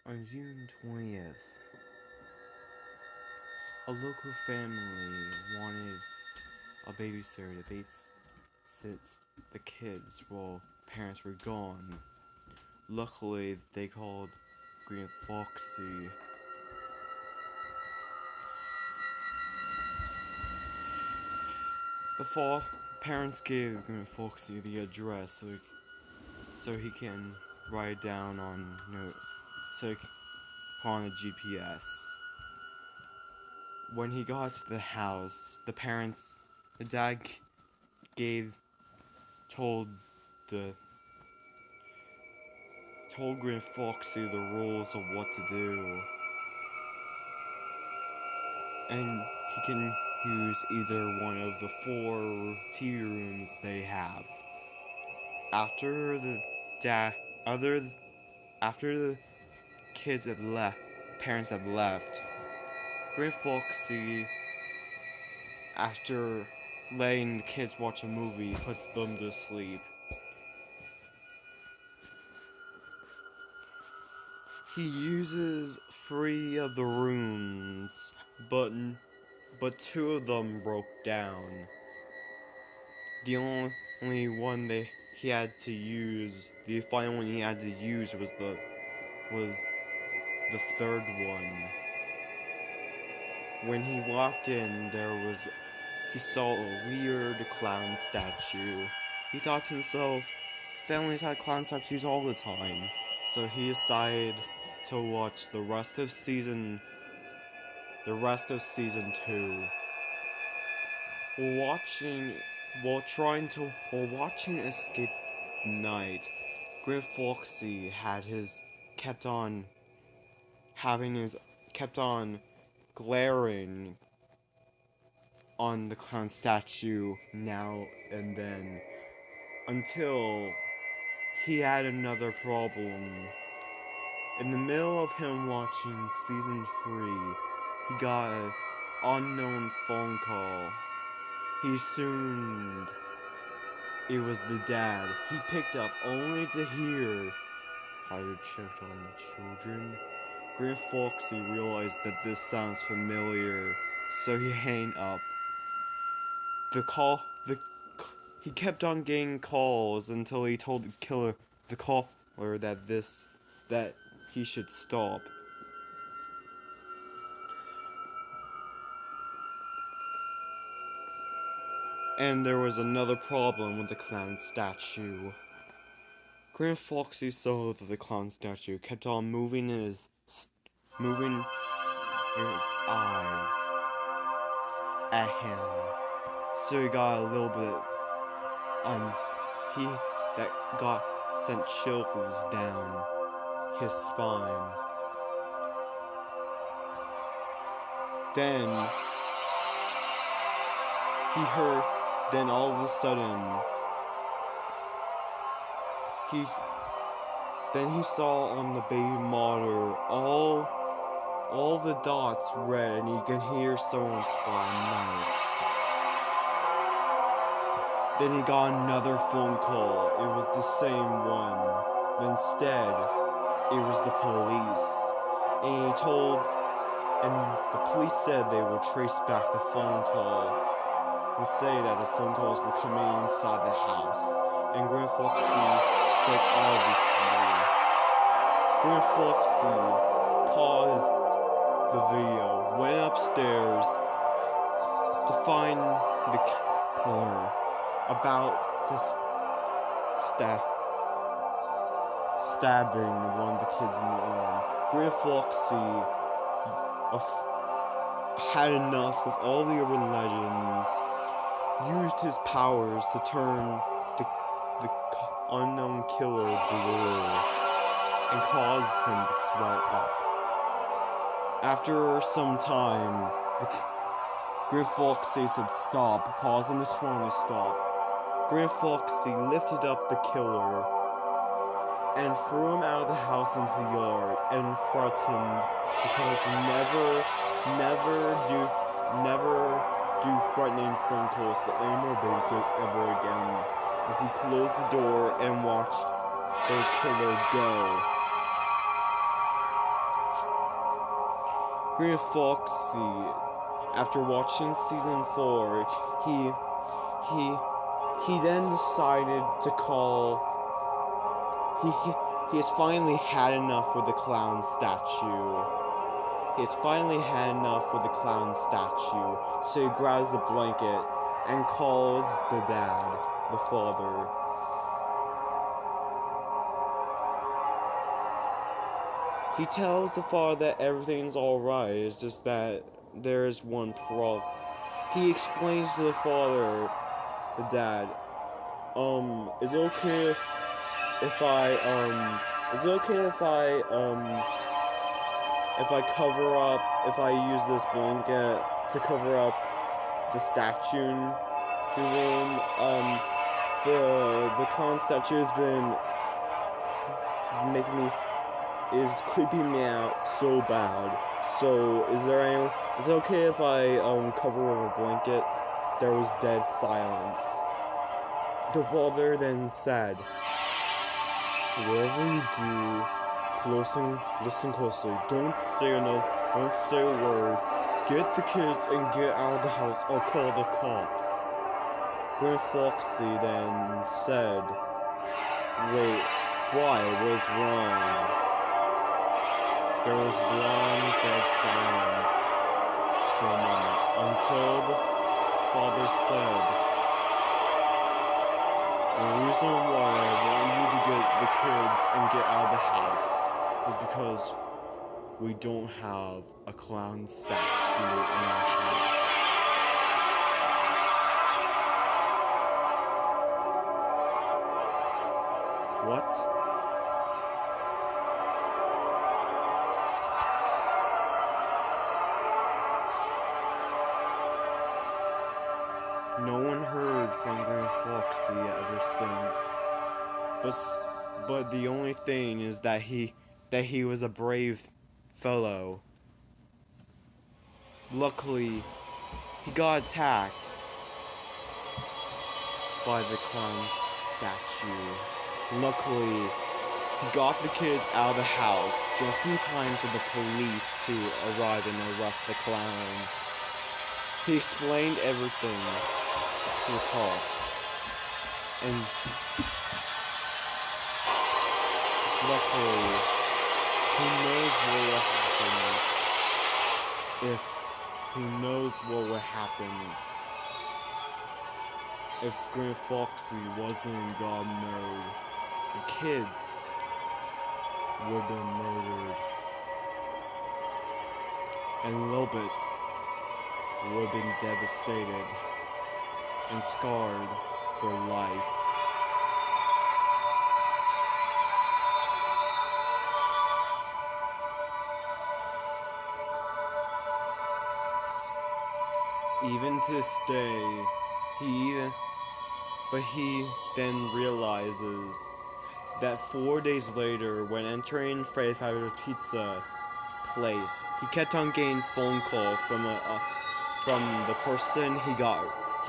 On June 20th, a local family wanted a babysitter to babysit the kids while parents were gone. Luckily, they called Green Foxy. The parents gave Green Foxy the address so he can write it down on so he can put on the GPS. When he got to the house, the dad gave told the told Green Foxy the rules of what to do, and he can use either one of the 4 TV rooms they have. After the dad, after the kids had left, parents had left, Green Foxy, after letting the kids watch a movie, puts them to sleep. He uses 3 of the rooms, but 2 of them broke down. The only one he had to use, the final one he had to use was the 3rd one. When he walked in, he saw a weird clown statue. He thought to himself, families had clown statues all the time, so he decided to watch the rest of season 2. While watching Escape Night, Green Foxy kept on glaring on the clown statue now and then, until he had another problem. In the middle of him watching season 3, he got an unknown phone call. He assumed it was the dad. He picked up only to hear, "Have you checked on the children?" Green Foxy realized that this sounds familiar, so he hung up. He kept on getting calls until he told the caller that he should stop. And there was another problem with the clown statue. Green Foxy saw that the clown statue kept on moving its eyes at him. So he got a little bit sent chills down his spine. Then all of a sudden, he saw on the baby monitor all the dots red, and he could hear someone pull a knife. Then he got another phone call. It was the same one, but instead, it was the police. And the police said they would trace back the phone call and say that the phone calls were coming inside the house. And Green Foxy said obviously. Green Foxy paused the video, went upstairs to find the killer about to stabbing one of the kids in the arm. Green Foxy had enough with all the urban legends, used his powers to turn the unknown killer blue, and caused him to swell up. After some time, Green Foxy said stop, causing the swarm to stop. Green Foxy lifted up the killer and threw him out of the house into the yard and threatened to never do threatening phone calls to any more babysitters ever again, as he closed the door and watched the killer go. Green Foxy, after watching season 4, he he then decided to call. He has finally had enough with the clown statue. He has finally had enough with the clown statue, so he grabs the blanket and calls the dad, the father. He tells the father that everything's alright, it's just that there is one problem. He explains to the father, the dad, is it okay if I use this blanket to cover up the statue in the room? The clown statue has been is creeping me out so bad. So is it okay if I cover with a blanket? There was dead silence. The father then said, "Whatever you do, listen closely. Don't say a word. Get the kids and get out of the house. I'll call the cops." Grandma Foxy then said, "Wait, why? What's wrong?" There was long dead silence for a moment until the father said, "The reason why I want you to get the kids and get out of the house is because we don't have a clown statue in our house." What? No one heard from Grandma Foxy ever since. But the only thing is that he was a brave fellow. Luckily, he got attacked by the clown statue. Luckily, he got the kids out of the house just in time for the police to arrive and arrest the clown. He explained everything to the cops, and luckily, who knows what would happen if Grandma Foxy wasn't got murdered. The kids would have been murdered, and Lilbit would have been devastated and scarred for life. Even to this day, he then realizes that 4 days later, when entering Freddy Fazbear's Pizza place, he kept on getting phone calls from the person he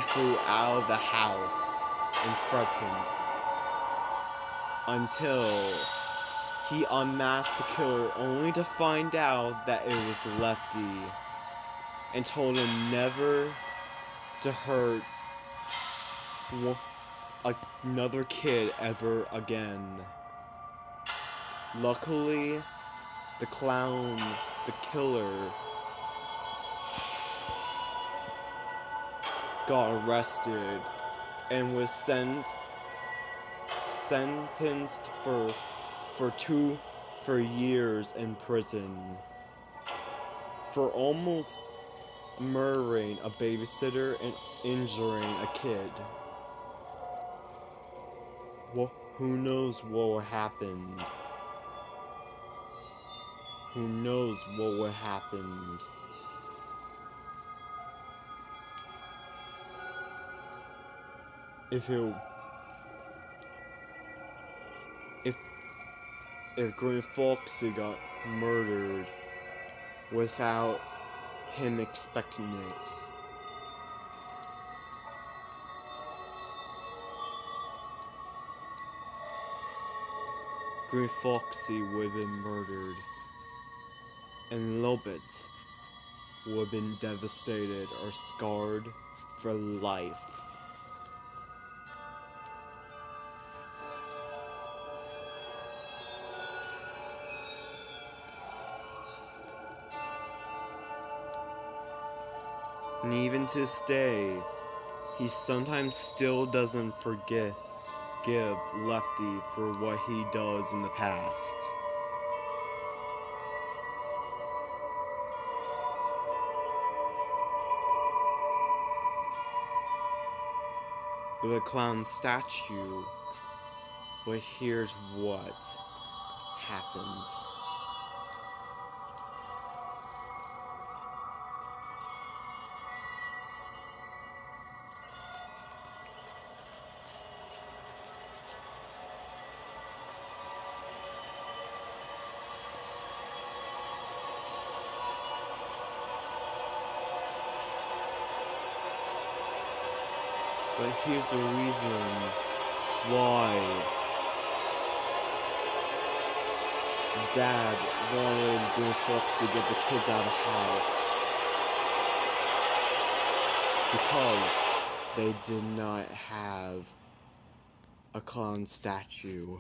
threw out of the house and threatened, until he unmasked the killer, only to find out that it was Lefty, and told him never to hurt another kid ever again. Luckily, the clown, the killer, got arrested and was sentenced for years in prison for almost murdering a babysitter and injuring a kid. Well, who knows what happened? Who knows what would happen? If Grandma Foxy got murdered without him expecting it. Grandma Foxy would have been murdered, and Lilbit would have been devastated or scarred for life. And even to this day, he sometimes still doesn't forgive Lefty for what he does in the past. But the clown statue, but here's what happened. But here's the reason why Dad wanted Green Foxy to get the kids out of the house. Because they did not have a clown statue.